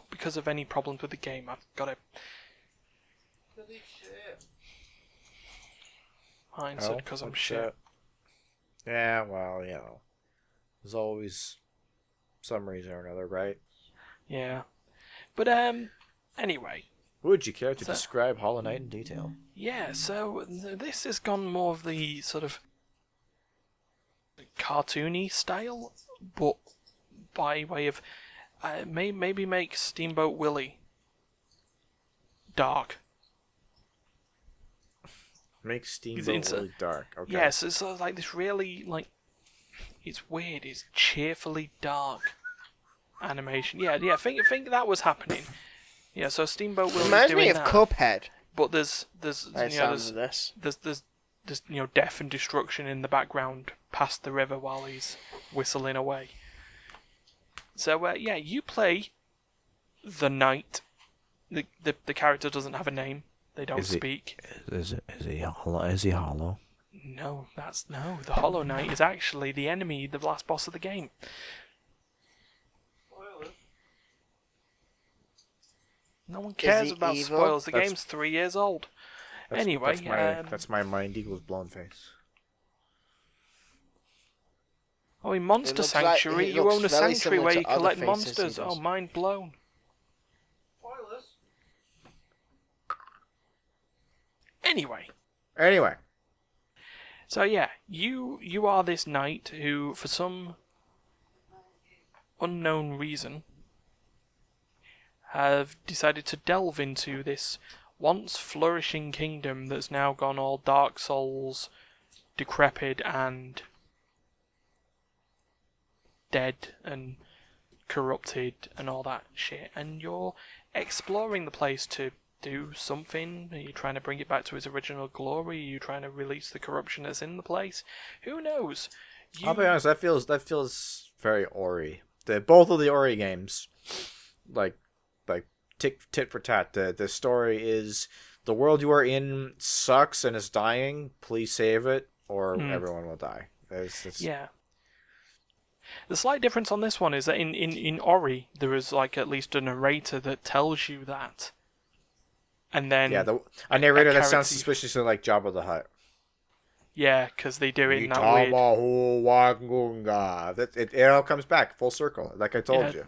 because of any problems with the game. I've got to. Mine said because I'm What's shit. that? Yeah, well, there's always some reason or another, right? Yeah. But anyway. Would you care to So- describe Hollow Knight in detail? Yeah, so this has gone more of the sort of cartoony style, but by way of maybe make Steamboat Willie dark. Make It's Steamboat really dark. Okay. Yes, it's sort of like this really it's weird. It's cheerfully dark animation. Yeah. Think that was happening. Yeah, so Steamboat Willie's Reminds doing me of that. Cuphead. But there's By the sounds of this. there's death and destruction in the background past the river while he's whistling away. So you play the knight. The character doesn't have a name. They don't speak. Is he hollow? No, the Hollow Knight is actually the enemy, the last boss of the game. No one cares he about evil? spoilers. The That's- game's 3 years old. Anyway, that's my mind equals blown face. in Monster looks like- Sanctuary, it you looks own a very sanctuary similar where to you other collect faces he monsters. does. Oh, mind blown. Anyway, so yeah, you are this knight who, for some unknown reason, have decided to delve into this once flourishing kingdom that's now gone all Dark Souls, decrepit and dead and corrupted and all that shit, and you're exploring the place to do something. Are you trying to bring it back to its original glory? Are you trying to release the corruption that's in the place? Who knows? I'll be honest. That feels very Ori. Both of the Ori games, like tit for tat. The story is the world you are in sucks and is dying. Please save it, or everyone will die. It's Yeah. The slight difference on this one is that in Ori, there is like at least a narrator that tells you that. And then yeah, a narrator that sounds character- suspiciously like Jabba the Hutt. Yeah, because they do it in that weird... It all comes back full circle, like I told you.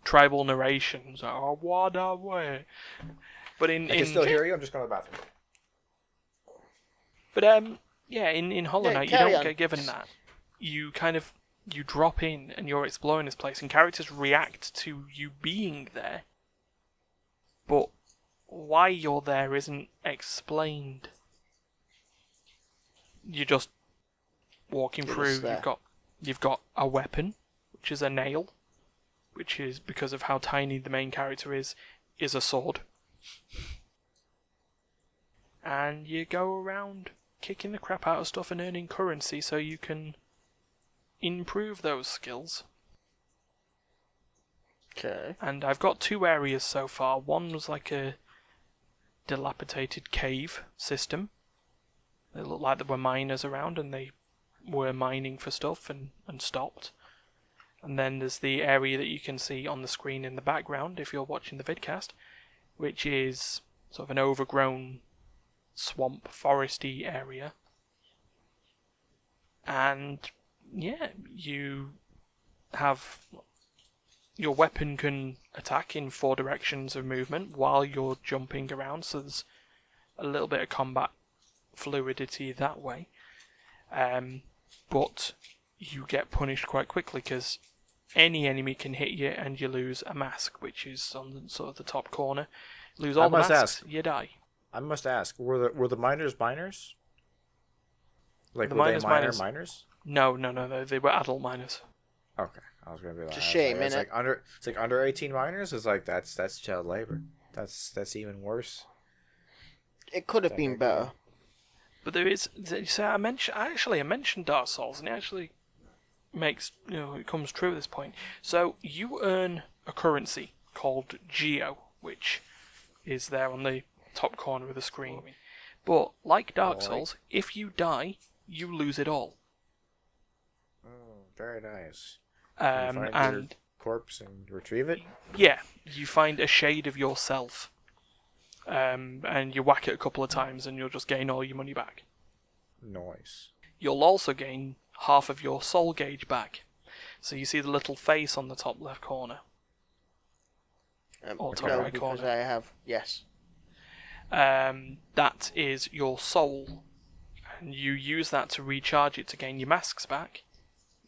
tribal narration. So, oh, what a way. But I can still hear you. I'm just going to the bathroom. But in Hollow Yeah, Knight, you carry don't on. get given that. You drop in and you're exploring this place, and characters react to you being there. But why you're there isn't explained. You're just walking You're through. just there. You've got a weapon, which is a nail, which is, because of how tiny the main character is a sword. And you go around kicking the crap out of stuff and earning currency so you can improve those skills. Okay. And I've got 2 areas so far. One was like a dilapidated cave system. It looked like there were miners around and they were mining for stuff and stopped. And then there's the area that you can see on the screen in the background if you're watching the vidcast, which is sort of an overgrown swamp, foresty area. And yeah, you have... your weapon can attack in 4 directions of movement while you're jumping around, so there's a little bit of combat fluidity that way. But you get punished quite quickly because any enemy can hit you and you lose a mask, which is on the, sort of the top corner. Lose all the masks, you die. I must ask, were the miners miners? Like, The were miners they miners? No, they were adult miners. Okay, I was gonna be like, It's a shame, it's innit? like under 18 minors. It's like that's child labor. That's even worse. It could have been better. But there is... So I mentioned Dark Souls, and it actually makes... it comes true at this point. So you earn a currency called Geo, which is there on the top corner of the screen. But, like Dark Souls, if you die, you lose it all. Very nice. You find your And corpse and retrieve it. yeah, you find a shade of yourself. And you whack it a couple of times and you'll just gain all your money back. Nice. You'll also gain half of your soul gauge back. So you see the little face on the top left corner. Or top No, right because corner. I have... Yes. That is your soul. And you use that to recharge it to gain your masks back,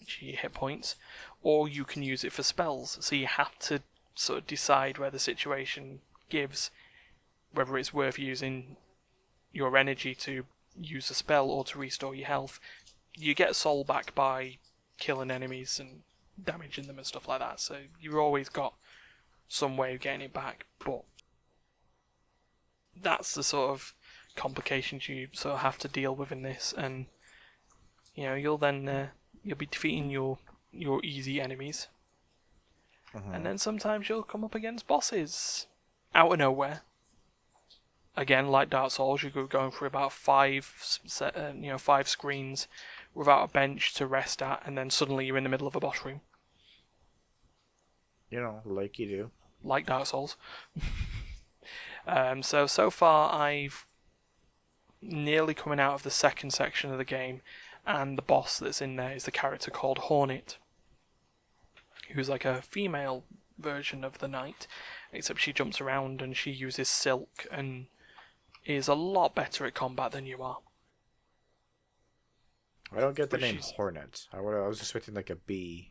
which are your hit points, or you can use it for spells. So you have to sort of decide where the situation gives, whether it's worth using your energy to use a spell or to restore your health. You get soul back by killing enemies and damaging them and stuff like that, so you've always got some way of getting it back, but that's the sort of complications you sort of have to deal with in this, and you'll then you'll be defeating your easy enemies, and then sometimes you'll come up against bosses out of nowhere. Again, like Dark Souls, you're going through about 5 screens without a bench to rest at, and then suddenly you're in the middle of a boss room. Like you do. Like Dark Souls. So far I've nearly coming out of the second section of the game, and the boss that's in there is the character called Hornet, who's like a female version of the knight, except she jumps around and she uses silk and is a lot better at combat than you are. I don't get the But name she's- Hornet. I was expecting like a bee,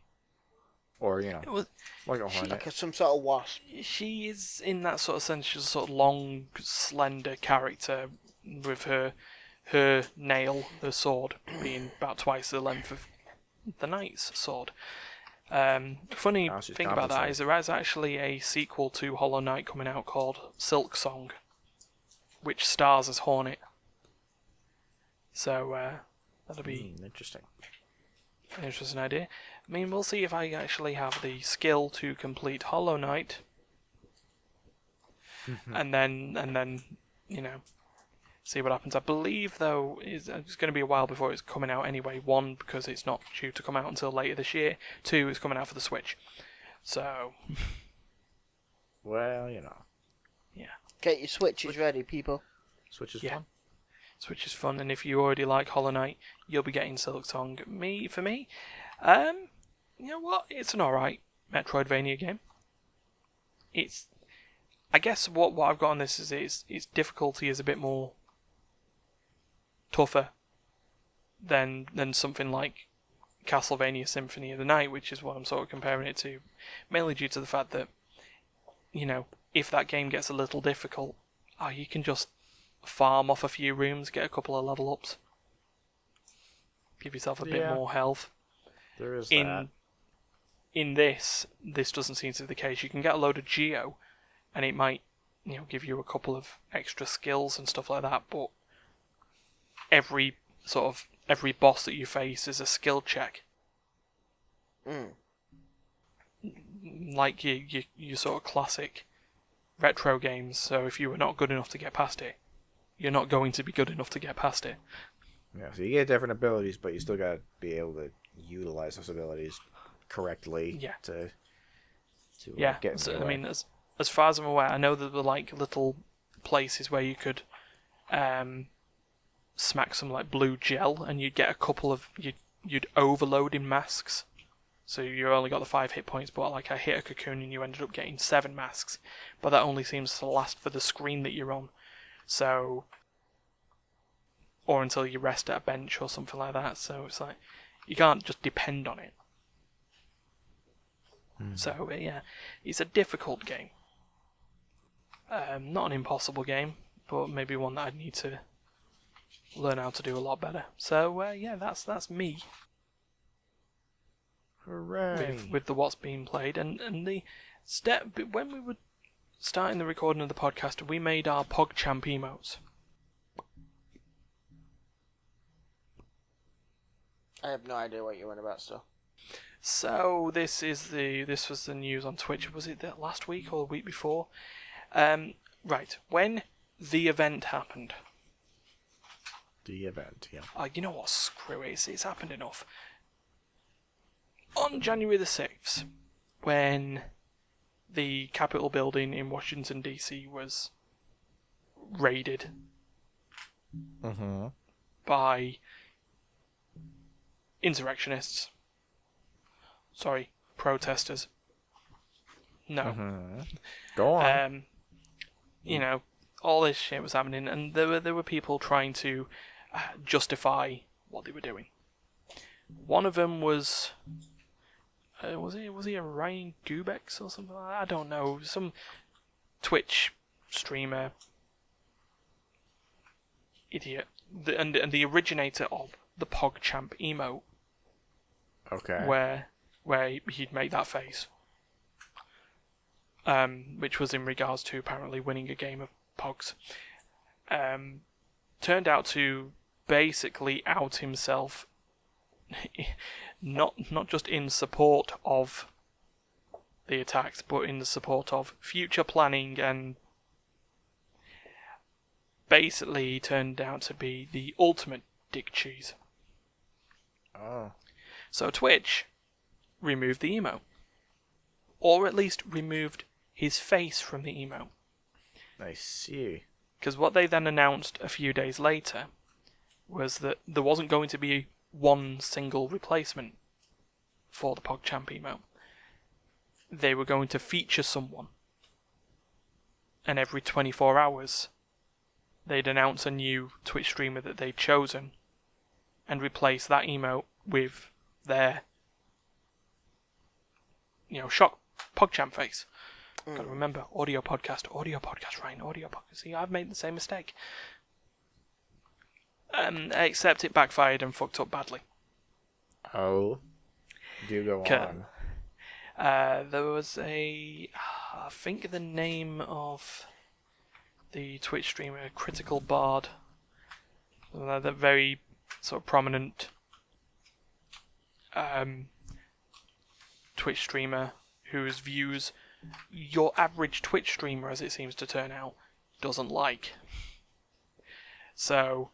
or It was, like a hornet. Like some sort of wasp. she is in that sort of sense. She's a sort of long, slender character with her nail, the sword, being about twice the length of the knight's sword. Funny Now she's thing about that compensating. is there is actually a sequel to Hollow Knight coming out called Silk Song, which stars as Hornet. So that'll be Interesting. an interesting idea. I mean, we'll see if I actually have the skill to complete Hollow Knight, and then see what happens. I believe, though, it's going to be a while before it's coming out anyway. One, because it's not due to come out until later this year. Two, it's coming out for the Switch. So, Well, yeah. Get your Switches ready, people. Switch is Yeah. fun. Switch is fun, and if you already like Hollow Knight, you'll be getting Silksong. For me, you know what? It's an alright Metroidvania game. I guess what I've got on this is its difficulty is a bit more tougher than something like Castlevania Symphony of the Night, which is what I'm sort of comparing it to, mainly due to the fact that, if that game gets a little difficult, you can just farm off a few rooms, get a couple of level ups, give yourself a bit more health. There is that. In this doesn't seem to be the case. You can get a load of Geo, and it might, give you a couple of extra skills and stuff like that, but every boss that you face is a skill check. Like your sort of classic retro games, so if you were not good enough to get past it, you're not going to be good enough to get past it. Yeah, so you get different abilities, but you still got to be able to utilize those abilities correctly. Yeah. To So, get. I mean, as far as I'm aware, I know that there were like little places where you could smack some like blue gel, and you'd get a couple of you'd overload in masks. So you only got the 5 hit points, but like I hit a cocoon and you ended up getting 7 masks. But that only seems to last for the screen that you're on. So, or until you rest at a bench or something like that. So it's like, you can't just depend on it. So yeah, it's a difficult game. Not an impossible game, but maybe one that I'd need to learn how to do a lot better. So yeah, that's me. Hooray! With the what's being played and the step when we were starting the recording of the podcast, we made our PogChamp emotes. I have no idea what you're on about still. So this was the news on Twitch. Was it that last week or the week before? Right, when the event happened. The event, yeah. You know what? Screw it. It's happened enough. On January the 6th, when the Capitol building in Washington, D.C. was raided by insurrectionists. Sorry, protesters. No. Go on. All this shit was happening, and there were people trying to justify what they were doing. One of them was he a Ryan Gubex or something like that? I don't know. Some Twitch streamer idiot. And the originator of the PogChamp emote. Okay. Where he'd make that face. Which was in regards to apparently winning a game of Pogs. Turned out to basically out himself, not just in support of the attacks, but in the support of future planning, and basically he turned out to be the ultimate dick cheese. Oh. So Twitch removed the emote. Or at least removed his face from the emote. I see. Because what they then announced a few days later was that there wasn't going to be one single replacement for the PogChamp emote. They were going to feature someone. And every 24 hours, they'd announce a new Twitch streamer that they'd chosen and replace that emote with their, shock PogChamp face. Gotta remember, audio podcast, Ryan, audio podcast. See, I've made the same mistake. Except it backfired and fucked up badly. Oh. Do go on. There was I think the name of the Twitch streamer, Critical Bard, the very sort of prominent Twitch streamer whose views your average Twitch streamer, as it seems to turn out, doesn't like. So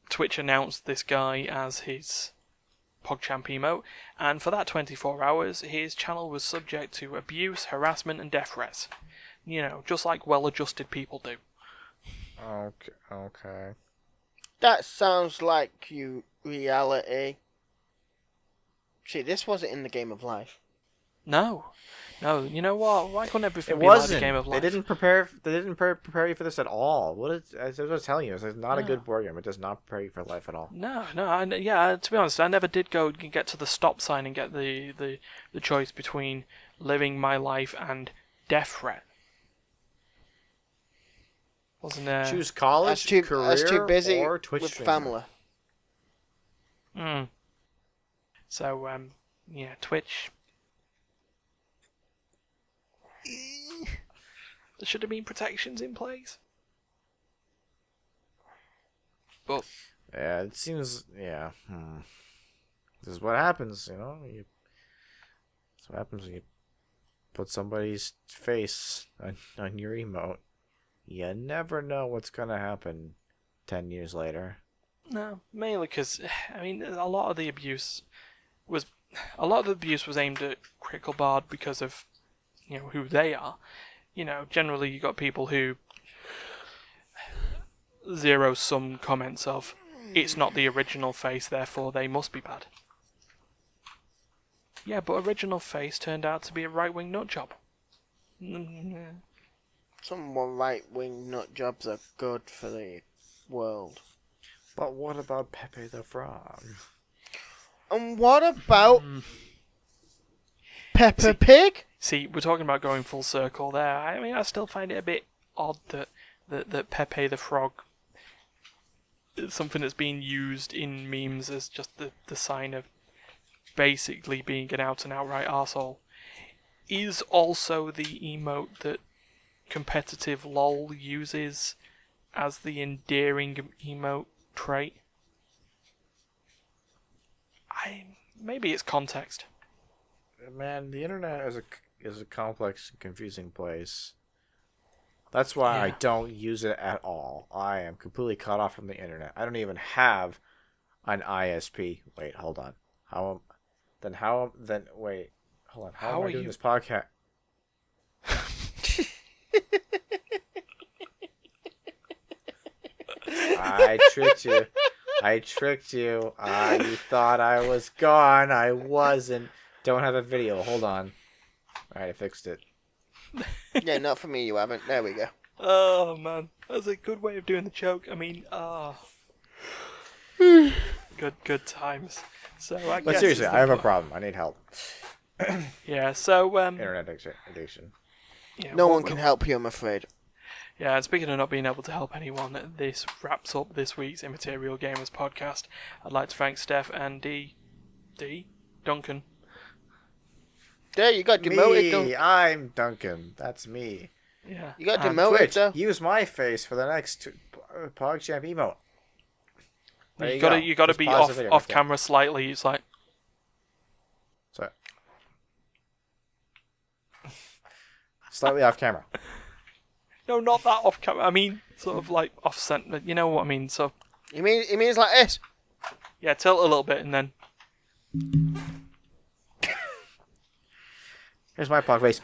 Twitch announced this guy as his PogChamp emote, and for that 24 hours, his channel was subject to abuse, harassment, and death threats. You know, just like well-adjusted people do. Okay. That sounds like reality. See, this wasn't in the game of life. No, you know what? Why couldn't everything It be like wasn't. the game of life? They didn't prepare you for this at all. What is? As I was telling you, it's not a No. good board game. It does not prepare you for life at all. No. To be honest, I never did get to the stop sign and get the choice between living my life and death threat. Wasn't there? Choose college, career, I was too busy or Twitch with streamer. family. So, yeah, Twitch. There should have been protections in place. But Yeah, it seems. Yeah. This is what happens, you know. That's what happens when you put somebody's face on your emote. You never know what's gonna happen 10 years later. no, mainly because I mean, a lot of the abuse was aimed at Critical Bard because of who they are. Generally you got people who zero sum comments of it's not the original face, therefore they must be bad. Yeah, but original face turned out to be a right-wing nutjob. Some more right-wing nut jobs are good for the world. But what about Pepe the Frog? And what about Peppa Pig? See, we're talking about going full circle there. I mean, I still find it a bit odd that Pepe the Frog is something that's being used in memes as just the sign of basically being an out and outright arsehole. Is also the emote that competitive LOL uses as the endearing emote trait. Maybe it's context. Man, the internet is a complex and confusing place. That's why I don't use it at all. I am completely cut off from the internet. I don't even have an ISP. Wait, hold on. How am I doing this podcast? I tricked you. You thought I was gone. I wasn't. Don't have a video. Hold on. Alright, I fixed it. Yeah, not for me, you haven't. There we go. Oh man, that's a good way of doing the joke. I mean, good times. So I But guess seriously, it's I have a problem. I need help. Yeah. So Internet addiction. yeah, No what one can help you, I'm afraid. Yeah, and speaking of not being able to help anyone, this wraps up this week's Immaterial Gamers podcast. I'd like to thank Steph and Duncan. There, you got demoted. Me, I'm Duncan. That's me. Yeah. You got and demoted, Twitch, though. use my face for the next PogChamp emote. There You gotta Just be pause the video off right there. camera slightly. It's like Sorry. Slightly off camera. no, not that off camera. I mean, sort of like off center. You know what I mean? So It means like this. yeah, tilt a little bit and then. Here's my pog face.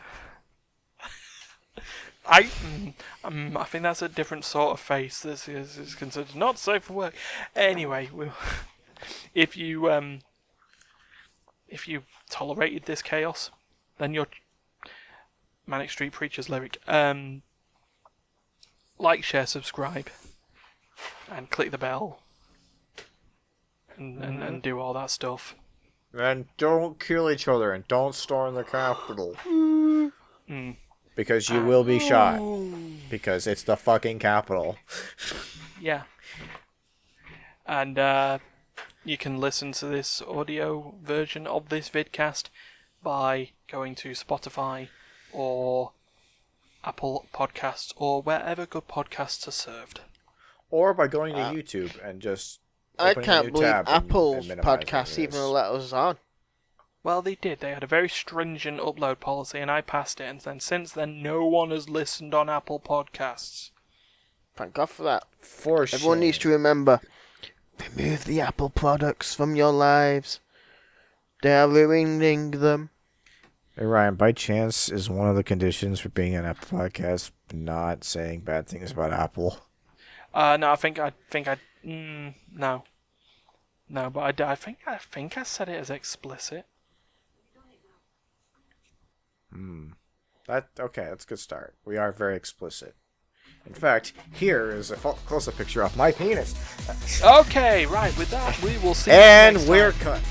I think that's a different sort of face. This is considered not safe for work. Anyway, if you tolerated this chaos, then you're Manic Street Preacher's lyric. Like, share, subscribe, and click the bell, and do all that stuff. And don't kill each other and don't storm the Capitol. Because you will be shot. Because it's the fucking Capitol. Yeah. And you can listen to this audio version of this vidcast by going to Spotify or Apple Podcasts or wherever good podcasts are served. Or by going to YouTube and just I opening a can't new believe tab and Apple's minimizing podcast it. even let us on. Well, they did. They had a very stringent upload policy, and I passed it. And then since then, no one has listened on Apple Podcasts. Thank God for that. For sure. Everyone needs to remember, remove the Apple products from your lives. They are ruining them. Hey Ryan, by chance, is one of the conditions for being an Apple podcast not saying bad things about Apple? No, I think no. No, but I think I said it as explicit. Okay, that's a good start. We are very explicit. In fact, here is a close-up picture of my penis. Okay, right. With that, we will see. And you next we're time. cut.